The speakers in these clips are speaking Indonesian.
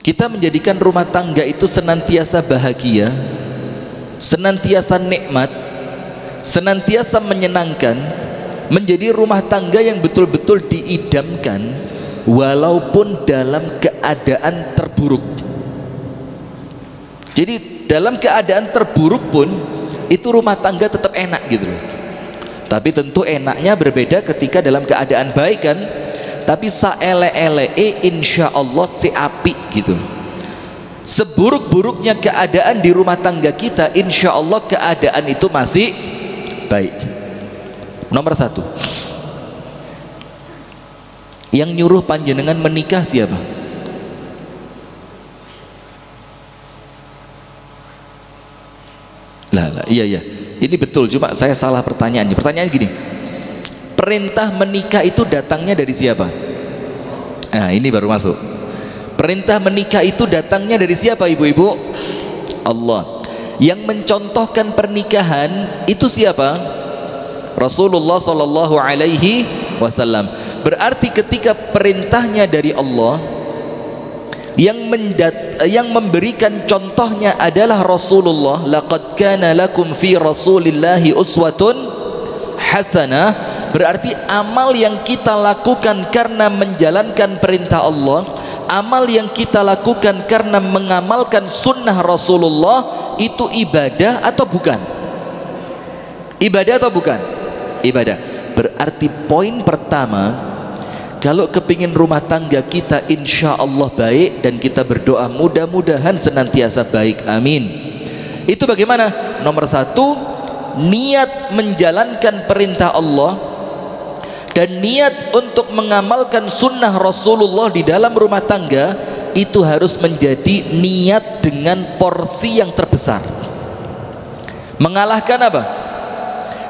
kita menjadikan rumah tangga itu senantiasa bahagia, senantiasa nikmat, senantiasa menyenangkan, menjadi rumah tangga yang betul-betul diidamkan walaupun dalam keadaan terburuk. Jadi dalam keadaan terburuk pun itu rumah tangga tetap enak gitu loh. Tapi tentu enaknya berbeda ketika dalam keadaan baik kan. Tapi saele-ele insya Allah si api gitu. Seburuk-buruknya keadaan di rumah tangga kita, insya Allah keadaan itu masih baik. Nomor 1, yang nyuruh panjenengan menikah siapa? Lah, iya. Ini betul, cuma saya salah pertanyaannya. Pertanyaannya gini, perintah menikah itu datangnya dari siapa? Nah, ini baru masuk. Perintah menikah itu datangnya dari siapa, ibu-ibu? Allah. Yang mencontohkan pernikahan itu siapa? Rasulullah Shallallahu Alaihi Wasallam. Berarti ketika perintahnya dari Allah, yang memberikan contohnya adalah Rasulullah. Laqad kana lakum fi Rasulillahi uswatun hasanah. Berarti amal yang kita lakukan karena menjalankan perintah Allah, amal yang kita lakukan karena mengamalkan sunnah Rasulullah, itu ibadah atau bukan? Ibadah atau bukan? Ibadah. Berarti poin pertama, kalau kepingin rumah tangga kita insya Allah baik, dan kita berdoa mudah-mudahan senantiasa baik, amin. Itu bagaimana? Nomor 1, niat menjalankan perintah Allah dan niat untuk mengamalkan sunnah Rasulullah di dalam rumah tangga itu harus menjadi niat dengan porsi yang terbesar. Mengalahkan apa?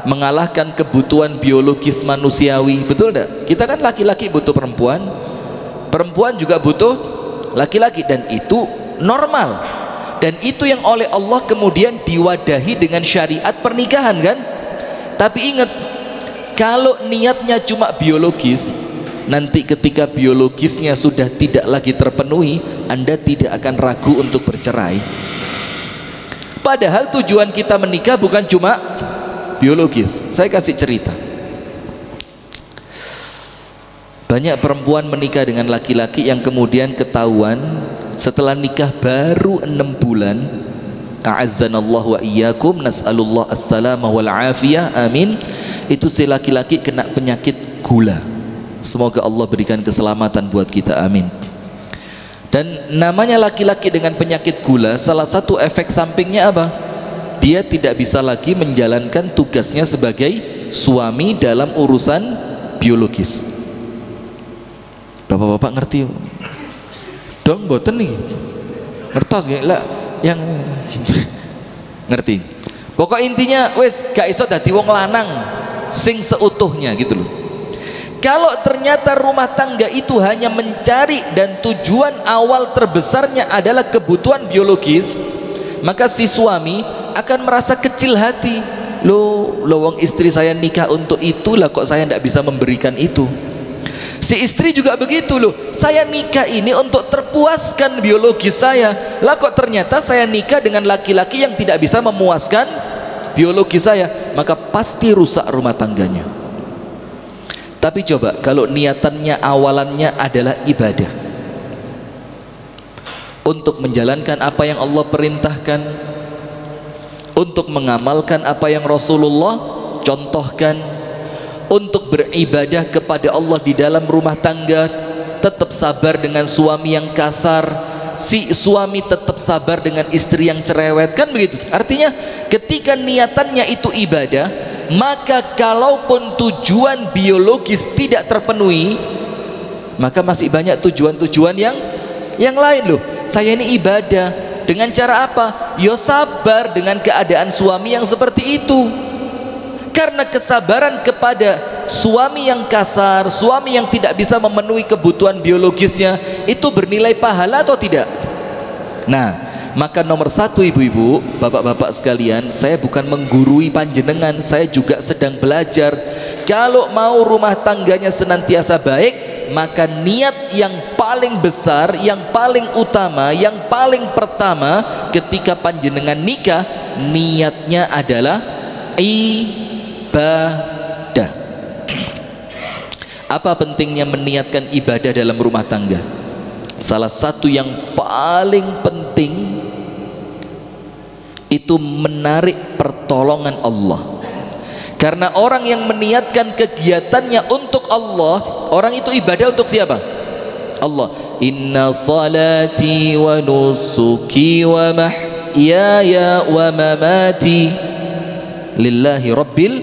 Mengalahkan kebutuhan biologis manusiawi, betul tidak? Kita kan laki-laki butuh perempuan, perempuan juga butuh laki-laki, dan itu normal, dan itu yang oleh Allah kemudian diwadahi dengan syariat pernikahan kan. Tapi ingat, kalau niatnya cuma biologis, nanti ketika biologisnya sudah tidak lagi terpenuhi, Anda tidak akan ragu untuk bercerai. Padahal tujuan kita menikah bukan cuma biologis. Saya kasih cerita, banyak perempuan menikah dengan laki-laki yang kemudian ketahuan setelah nikah baru 6 bulan, a'azzanallahu wa iyyakum, nas'alullah as-salamah wal afiyah, amin, itu si laki-laki kena penyakit gula. Semoga Allah berikan keselamatan buat kita, amin. Dan namanya laki-laki dengan penyakit gula, salah satu efek sampingnya apa? Dia tidak bisa lagi menjalankan tugasnya sebagai suami dalam urusan biologis. Bapak-bapak ngerti dong boten nih? Ngertos gak lah yang ngerti? Pokok intinya wes gak iso dadi wong lanang sing seutuhnya gitu loh. Kalau ternyata rumah tangga itu hanya mencari dan tujuan awal terbesarnya adalah kebutuhan biologis, maka si suami akan merasa kecil hati. Loh wong istri saya nikah untuk itu lah, kok saya tidak bisa memberikan itu. Si istri juga begitu, loh saya nikah ini untuk terpuaskan biologis saya, lah kok ternyata saya nikah dengan laki-laki yang tidak bisa memuaskan biologis saya, maka pasti rusak rumah tangganya. Tapi coba kalau niatannya awalannya adalah ibadah, untuk menjalankan apa yang Allah perintahkan, untuk mengamalkan apa yang Rasulullah contohkan, untuk beribadah kepada Allah di dalam rumah tangga, tetap sabar dengan suami yang kasar, si suami tetap sabar dengan istri yang cerewet, kan begitu. Artinya ketika niatannya itu ibadah, maka kalaupun tujuan biologis tidak terpenuhi, maka masih banyak tujuan-tujuan yang lain. Loh saya ini ibadah dengan cara apa? Yo sabar dengan keadaan suami yang seperti itu. Karena kesabaran kepada suami yang kasar, suami yang tidak bisa memenuhi kebutuhan biologisnya, itu bernilai pahala atau tidak? Nah, maka nomor 1 ibu-ibu, bapak-bapak sekalian, saya bukan menggurui panjenengan, saya juga sedang belajar. Kalau mau rumah tangganya senantiasa baik, maka niat yang paling besar, yang paling utama, yang paling pertama ketika panjenengan nikah, niatnya adalah ibadah. Apa pentingnya meniatkan ibadah dalam rumah tangga? Salah satu yang paling penting itu menarik pertolongan Allah. Karena orang yang meniatkan kegiatannya untuk Allah, orang itu ibadah untuk siapa? Allah. Inna salati wa nusuki wa mahyaya wa mamati lillahi rabbil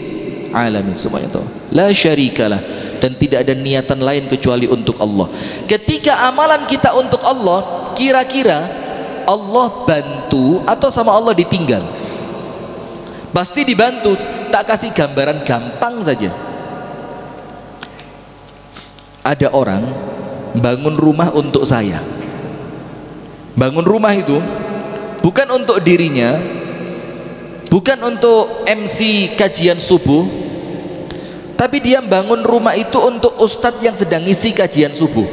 alamin. Semuanya tahu. La syarikalah, dan tidak ada niatan lain kecuali untuk Allah. Ketika amalan kita untuk Allah, kira-kira Allah bantu atau sama Allah ditinggal? Pasti dibantu. Tak kasih gambaran gampang saja. Ada orang bangun rumah untuk saya. Bangun rumah itu bukan untuk dirinya, bukan untuk MC kajian subuh, tapi dia bangun rumah itu untuk ustadz yang sedang ngisi kajian subuh.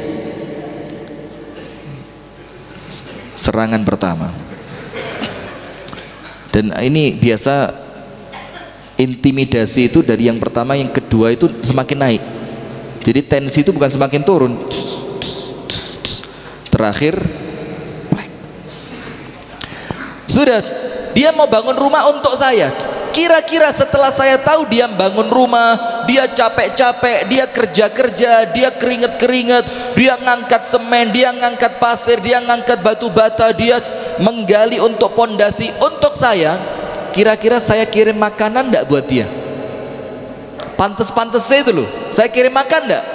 Serangan pertama. Dan ini biasa, intimidasi itu dari yang pertama, yang kedua itu semakin naik. Jadi tensi itu bukan semakin turun. Terakhir sudah, dia mau bangun rumah untuk saya. Kira-kira setelah saya tahu dia bangun rumah, dia capek-capek, dia kerja-kerja, dia keringet-keringet, dia ngangkat semen, dia ngangkat pasir, dia ngangkat batu bata, dia menggali untuk pondasi untuk saya. Kira-kira saya kirim makanan enggak buat dia? Pantes-pantes itu loh. Saya kirim makan enggak?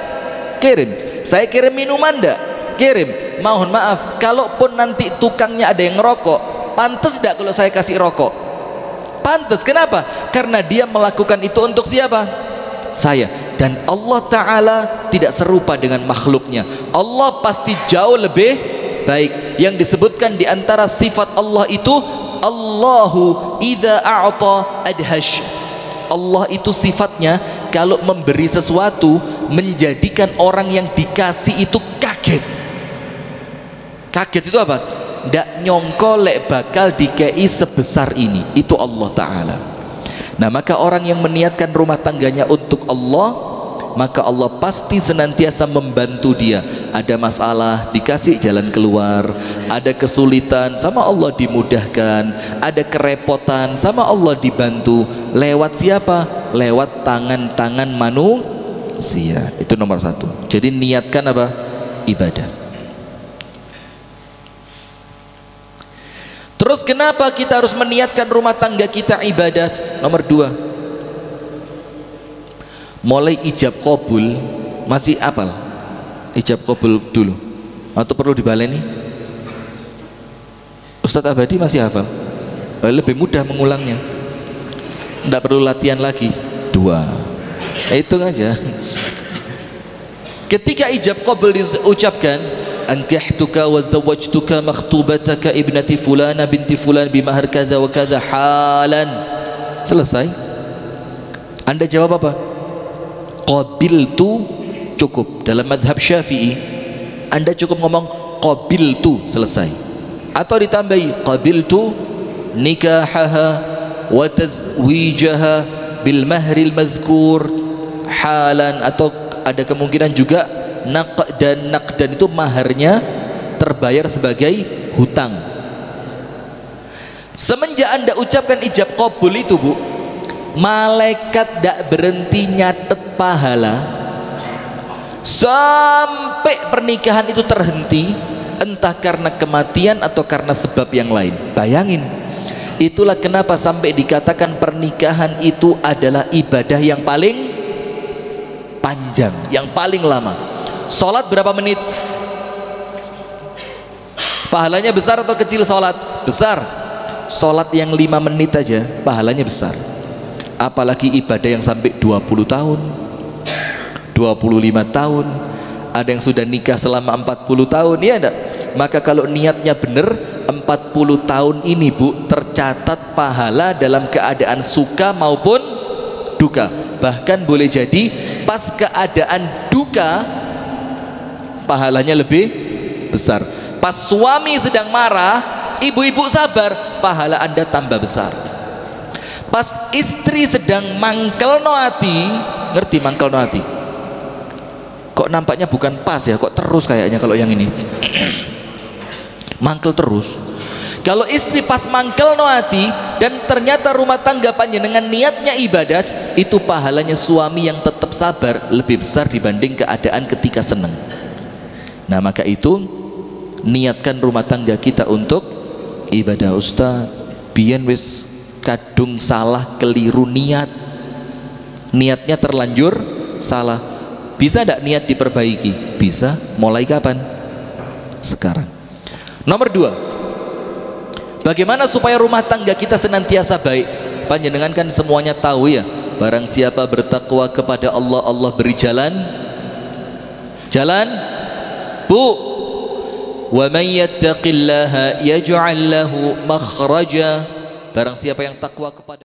Kirim. Saya kirim minuman enggak? Kirim. Mohon maaf, kalaupun nanti tukangnya ada yang ngerokok, pantes enggak kalau saya kasih rokok? Pantes. Kenapa? Karena dia melakukan itu untuk siapa? Saya. Dan Allah Ta'ala tidak serupa dengan makhluknya. Allah pasti jauh lebih baik. Yang disebutkan di antara sifat Allah itu, Allahu idza a'ta adhash. Allah itu sifatnya kalau memberi sesuatu menjadikan orang yang dikasih itu kaget. Kaget itu apa? Ndak nyongko lek bakal dikei sebesar ini. Itu Allah Ta'ala. Nah, maka orang yang meniatkan rumah tangganya untuk Allah, maka Allah pasti senantiasa membantu dia. Ada masalah, dikasih jalan keluar. Ada kesulitan, sama Allah dimudahkan. Ada kerepotan, sama Allah dibantu. Lewat siapa? Lewat tangan-tangan manusia. Itu nomor satu. Jadi niatkan apa? Ibadah. Terus kenapa kita harus meniatkan rumah tangga kita ibadah? Nomor dua, mulai ijab qabul, masih apal ijab qabul dulu atau perlu dibaleni? Ustadz Abadi masih hafal? Lebih mudah mengulangnya, tidak perlu latihan lagi. Dua, hitung aja. Ketika ijab qabul diucapkan, ankahtuka wa zawwajtuka makhtubataka ibnati fulana binti fulan bimahar kadza wa kadza halan. Selesai. Anda jawab apa? Qabiltu, cukup. Dalam madhab Syafi'i Anda cukup ngomong qabiltu, selesai. Atau ditambahi qabiltu nikahaha wa tazwijaha bil mahril madhkur halan, atau ada kemungkinan juga naqdan itu maharnya terbayar sebagai hutang. Semenjak Anda ucapkan ijab qabul itu, Bu, malaikat tidak berhenti nyatet pahala sampai pernikahan itu terhenti, entah karena kematian atau karena sebab yang lain. Bayangin. Itulah kenapa sampai dikatakan pernikahan itu adalah ibadah yang paling panjang, yang paling lama. Sholat berapa menit? Pahalanya besar atau kecil sholat? Besar. Sholat yang 5 menit aja pahalanya besar. Apalagi ibadah yang sampai 20 tahun, 25 tahun. Ada yang sudah nikah selama 40 tahun, ya enggak? Maka kalau niatnya benar, 40 tahun ini, Bu, tercatat pahala dalam keadaan suka maupun duka. Bahkan boleh jadi pas keadaan duka pahalanya lebih besar. Pas suami sedang marah, ibu-ibu sabar, pahala Anda tambah besar. Pas istri sedang mangkel no hati, ngerti mangkel no hati? Kok nampaknya bukan pas ya, kok terus kayaknya kalau yang ini mangkel terus. Kalau istri pas mangkel no hati dan ternyata rumah tangga panjenengan niatnya ibadat, itu pahalanya suami yang tetap sabar lebih besar dibanding keadaan ketika senang. Nah maka itu niatkan rumah tangga kita untuk ibadah. Ustaz, biyen wis kadung salah keliru niatnya terlanjur salah, bisa tidak niat diperbaiki? Bisa. Mulai kapan? Sekarang. Nomor 2, bagaimana supaya rumah tangga kita senantiasa baik? Panjenengan kan semuanya tahu ya, barang siapa bertakwa kepada Allah, Allah beri jalan bu. Wa may yattaqillaha yaj'al lahu makhraja. Barang siapa yang takwa kepada